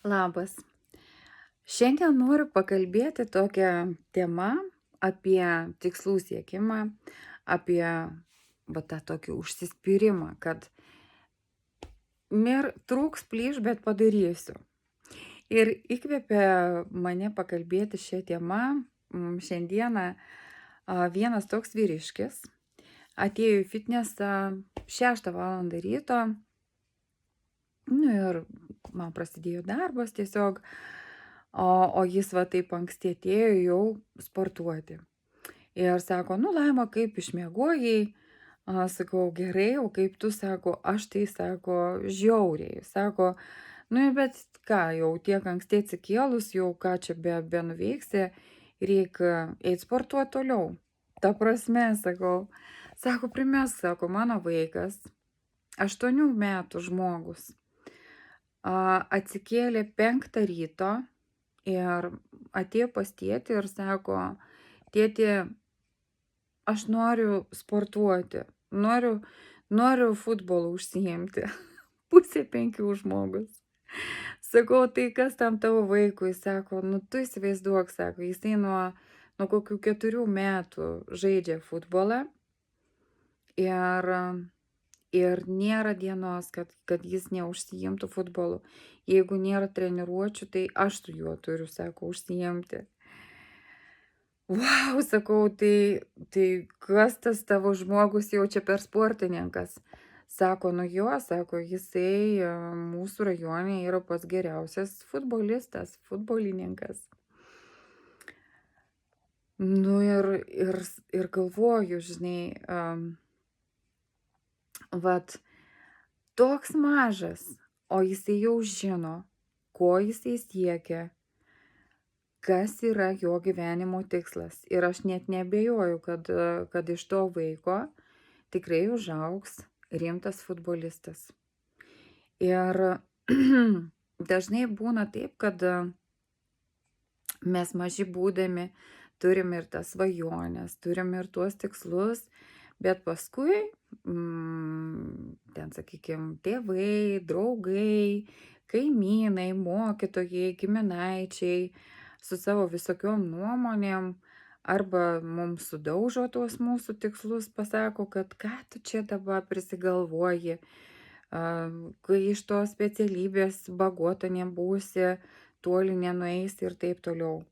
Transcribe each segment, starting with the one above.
Labas. Šiandien noriu pakalbėti tokią temą apie tikslų siekimą, apie tą tokį užsispyrimą, kad trūks plyš, bet padarysiu. Ir įkvėpė mane pakalbėti šią temą šiandieną vienas toks vyriškis. Atėjo į fitnesą 6 valandą ryto, ir man prasidėjo darbas tiesiog, o jis va taip anksti atėjo jau sportuoti. Ir sako, Laima, kaip išmiegojai? Sakau, gerai, o kaip tu? Sako, aš tai, sako, žiauriai. Sako, bet ką, jau tiek anksti atsikėlus, jau ką čia be nuveiksi, reikia eiti sportuoti toliau. Ta prasme, sakau, primesk, sako, mano vaikas, 8 metų žmogus, atsikėlė 5 ryto ir atėjo pas tėtį ir sako, tėti, aš noriu sportuoti, noriu futbolu užsiimti. 4:30 žmogus. Sakau, tai kas tam tavo vaikui? Sako, tu įsivaizduok, sako, jisai nuo kokių 4 metų žaidžia futbolą ir nėra dienos, kad jis neužsiimtų futbolu. Jeigu nėra treniruočių, tai aš su juo turiu, sako, užsiimti. Vau, sakau, tai kas tas tavo žmogus jau čia per sportininkas? Sako, sako, jisai mūsų rajone yra pats geriausias futbolistas, futbolininkas. Ir galvoju, žinai, toks mažas, o jisai jau žino, ko jisai siekia, kas yra jo gyvenimo tikslas. Ir aš net neabejoju, kad iš to vaiko tikrai užaugs rimtas futbolistas. Ir dažnai būna taip, kad mes maži būdami turim ir tas svajonės, turim ir tuos tikslus, bet paskui ten, sakykime, tėvai, draugai, kaimynai, mokytojai, giminaičiai su savo visokiom nuomonėm arba mums sudaužo tuos mūsų tikslus, pasako, kad ką tu čia dabar prisigalvoji, kai iš tos specialybės bagota nebūsi, toli nenueisi ir taip toliau.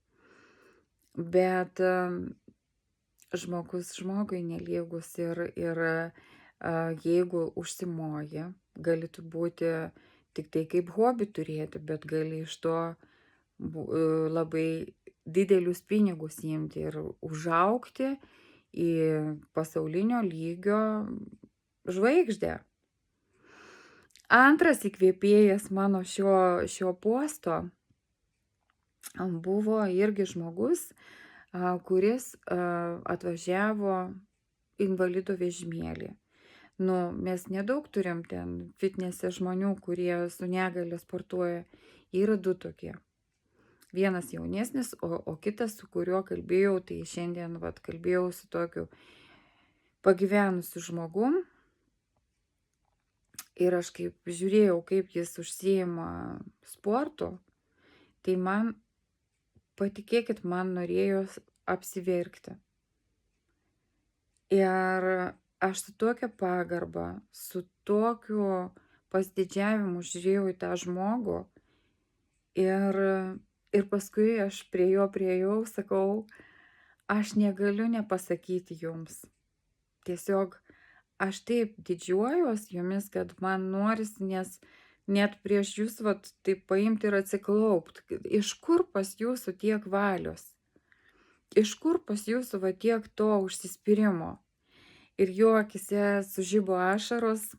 Bet žmogus žmogui nelygus ir jeigu užsimoji, gali būti tik tai kaip hobį turėti, bet gali iš to labai didelius pinigus imti ir užaugti į pasaulinio lygio žvaigždę. Antras įkvėpėjas mano šio posto buvo irgi žmogus, kuris atvažiavo invalido vežimėlį. Mes nedaug turim ten fitnese žmonių, kurie su negalia sportuoja. Yra 2 tokie. Vienas jaunesnis, o kitas, su kuriuo kalbėjau, tai šiandien kalbėjau su tokiu pagyvenusiu žmogum. Ir aš kaip žiūrėjau, kaip jis užsiima sportu, tai patikėkit, man norėjo apsiverkti. Ir aš su tokia pagarba, su tokiu pasididžiavimu žiūrėjau į tą žmogų ir paskui aš prie jo priėjau, sakau, aš negaliu nepasakyti jums. Tiesiog aš taip didžiuojuos jumis, kad man norisi, nes net prieš jūs taip paimti ir atsiklaupti. Iš kur pas jūsų tiek valios? Iš kur pas jūsų tiek to užsispyrimo? Ir jo akise sužibo ašaros,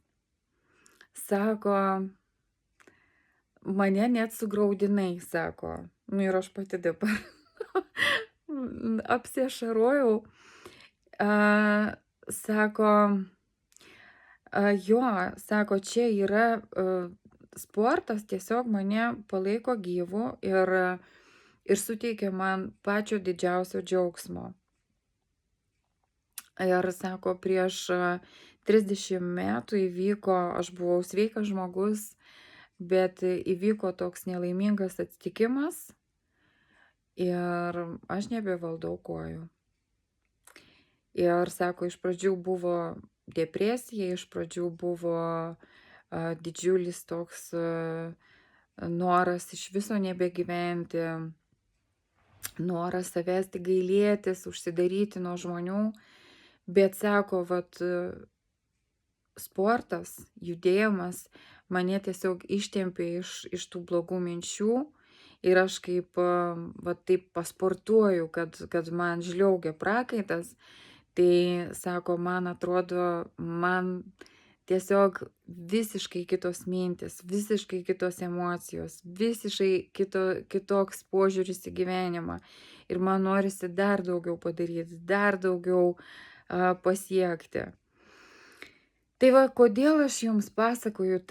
sako, mane net sugraudinai, sako. Ir aš pati dabar apsiašarojau. Sako, sako, čia yra sportas, tiesiog mane palaiko gyvu ir suteikia man pačio didžiausio džiaugsmo. Ir sako, prieš 30 metų įvyko, aš buvau sveikas žmogus, bet įvyko toks nelaimingas atsitikimas ir aš nebevaldau kojų. Ir sako, iš pradžių buvo depresija, iš pradžių buvo didžiulis toks noras iš viso nebegyventi, noras savęs tik gailėtis, užsidaryti nuo žmonių, bet sako, vat sportas, judėjimas mane tiesiog ištempė iš tų blogų minčių ir aš kaip vat taip pasportuoju, kad man žliaugia prakaitas, tai sako, man atrodo, man tiesiog visiškai kitos mintis, visiškai kitos emocijos, visiškai kitoks požiūris į gyvenimą. Ir man norisi dar daugiau padaryti, dar daugiau pasiekti. Tai va, kodėl aš jums pasakoju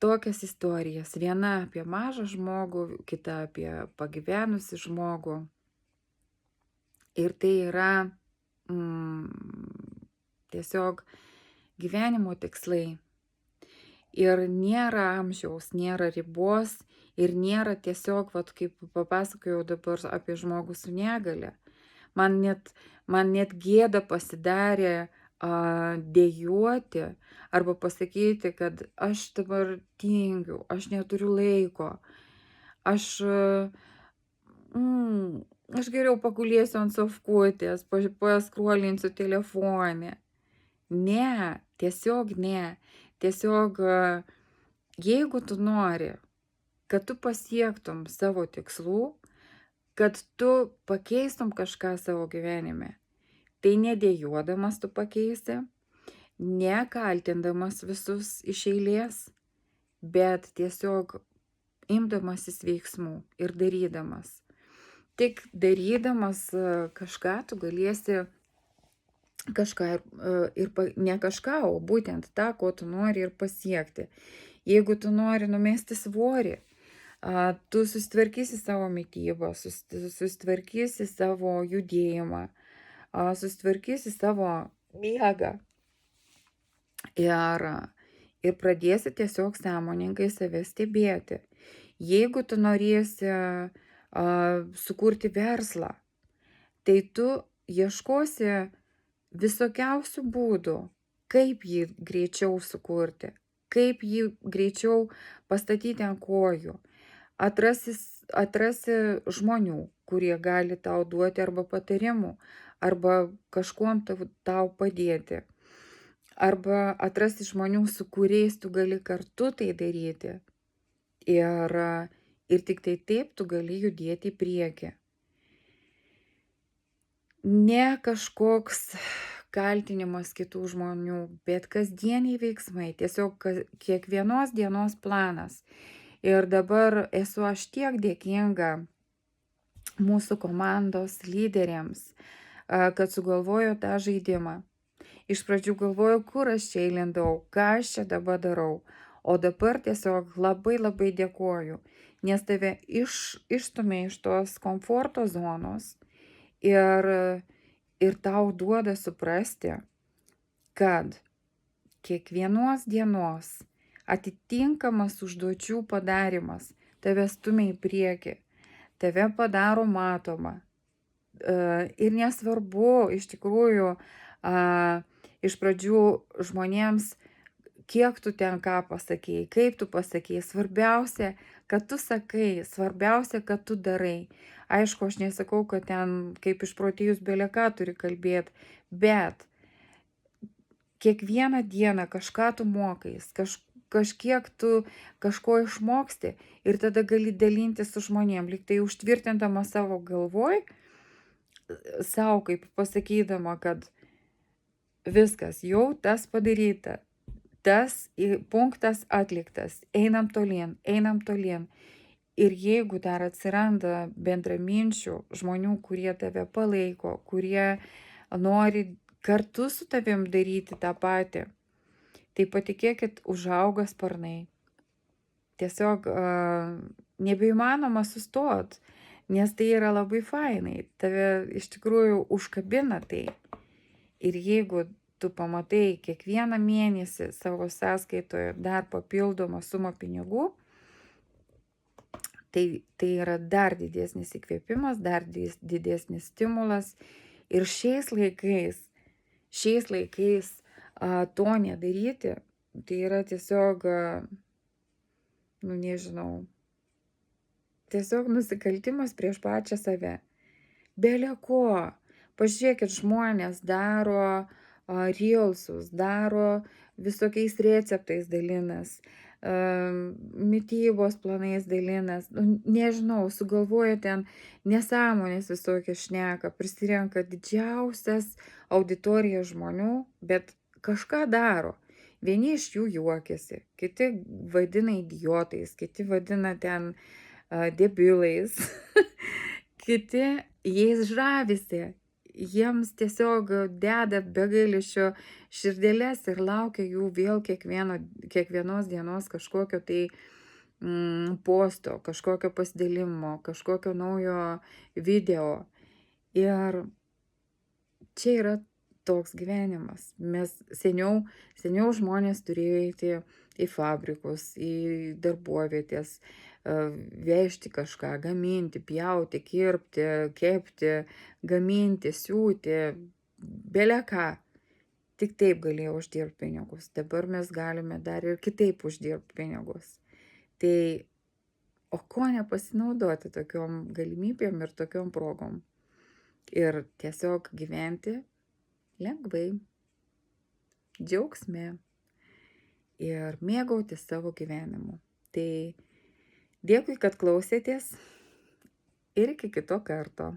tokias istorijas. Viena apie mažą žmogų, kita apie pagyvenusi žmogų. Ir tai yra tiesiog gyvenimo tikslai. Ir nėra amžiaus, nėra ribos ir nėra tiesiog, vat, kaip papasakojau dabar apie žmogų su negale. Man net gėda pasidarė dejuoti arba pasakyti, kad aš dabar tingiu, aš neturiu laiko, aš geriau pagulėsiu ant sofkutės, paskrolinsiu telefone. Ne, tiesiog ne. Tiesiog jeigu tu nori, kad tu pasiektum savo tikslų, kad tu pakeistum kažką savo gyvenime, tai nedėjuodamas tu pakeisi, nekaltindamas visus iš eilės, bet tiesiog imdamasis veiksmų ir darydamas. Tik darydamas kažką tu galėsi kažką ne kažką, o būtent tą, ko tu nori ir pasiekti. Jeigu tu nori numesti svorį, tu susitvarkysi savo mitybą, susitvarkysi savo judėjimą, susitvarkysi savo miegą ir pradėsi tiesiog sąmoningai save stebėti. Jeigu tu norėsi sukurti verslą, tai tu ieškosi visokiausių būdų, kaip jį greičiau sukurti, kaip jį greičiau pastatyti ant kojų. Atrasi žmonių, kurie gali tau duoti arba patarimų, arba kažkuom tau padėti. Arba atrasi žmonių, su kuriais tu gali kartu tai daryti. Ir tik tai taip tu gali judėti į priekį. Ne kažkoks kaltinimas kitų žmonių, bet kasdieniai veiksmai, tiesiog kiekvienos dienos planas. Ir dabar esu aš tiek dėkinga mūsų komandos lyderiams, kad sugalvojo tą žaidimą. Iš pradžių galvojau, kur aš čia įlindau, ką aš čia dabar darau, o dabar tiesiog labai labai dėkoju, nes tave išstumia iš tos komforto zonos ir tau duoda suprasti, kad kiekvienos dienos atitinkamas užduočių padarimas tave stumia į priekį, tave padaro matomą. Ir nesvarbu, iš tikrųjų, iš pradžių žmonėms, kiek tu ten ką pasakėjai, kaip tu pasakėjai, svarbiausia, kad tu sakai, svarbiausia, kad tu darai. Aišku, aš nesakau, kad ten kaip išprotėjus bele ką turi kalbėti, bet kiekvieną dieną kažką tu mokais, kažkiek tu kažko išmoksti ir tada gali dalintis su žmonėm, lyg tai užtvirtindama savo galvoj, savo kaip pasakydama, kad viskas, jau tas padaryta, tas punktas atliktas, einam tolyn. Ir jeigu dar atsiranda bendraminčių žmonių, kurie tave palaiko, kurie nori kartu su tavim daryti tą patį, tai patikėkit, užauga sparnai. Tiesiog nebeįmanoma sustot, nes tai yra labai fainai, tave iš tikrųjų užkabina tai. Ir jeigu tu pamatai kiekvieną mėnesį savo sąskaitoje dar papildomą sumą pinigų, Tai yra dar didesnis įkvėpimas, dar didesnis stimulas. Ir šiais laikais to nedaryti, tai yra tiesiog, nu nežinau, tiesiog nusikaltimas prieš pačią save. Bele ko. Pažiūrėkit, žmonės daro reelsus, daro visokiais receptais dalinas, mitybos planais dalinas, nu, nežinau, sugalvoja ten nesąmonės visokias šneka, prisirenka didžiausias auditorijas žmonių, bet kažką daro. Vieni iš jų juokiasi, kiti vadina idiotais, kiti vadina ten debilais, kiti jais žavisi. Jiems tiesiog deda begailesčio širdeles ir laukia jų vėl kiekvienos dienos kažkokio tai posto, kažkokio pasidalimo, kažkokio naujo video. Ir čia yra toks gyvenimas. Mes seniau žmonės turėjo eiti į fabrikus, į darbovietės, vežti kažką, gaminti, pjauti, kirpti, kepti, gaminti, siūti, bele ką. Tik taip galėjo uždirbti pinigus. Dabar mes galime dar ir kitaip uždirbti pinigus. Tai o ko nepasinaudoti tokiom galimybėm ir tokiom progom? Ir tiesiog gyventi lengvai, džiaugsme ir mėgautis savo gyvenimu. Tai dėkui, kad klausėtės ir iki kito karto.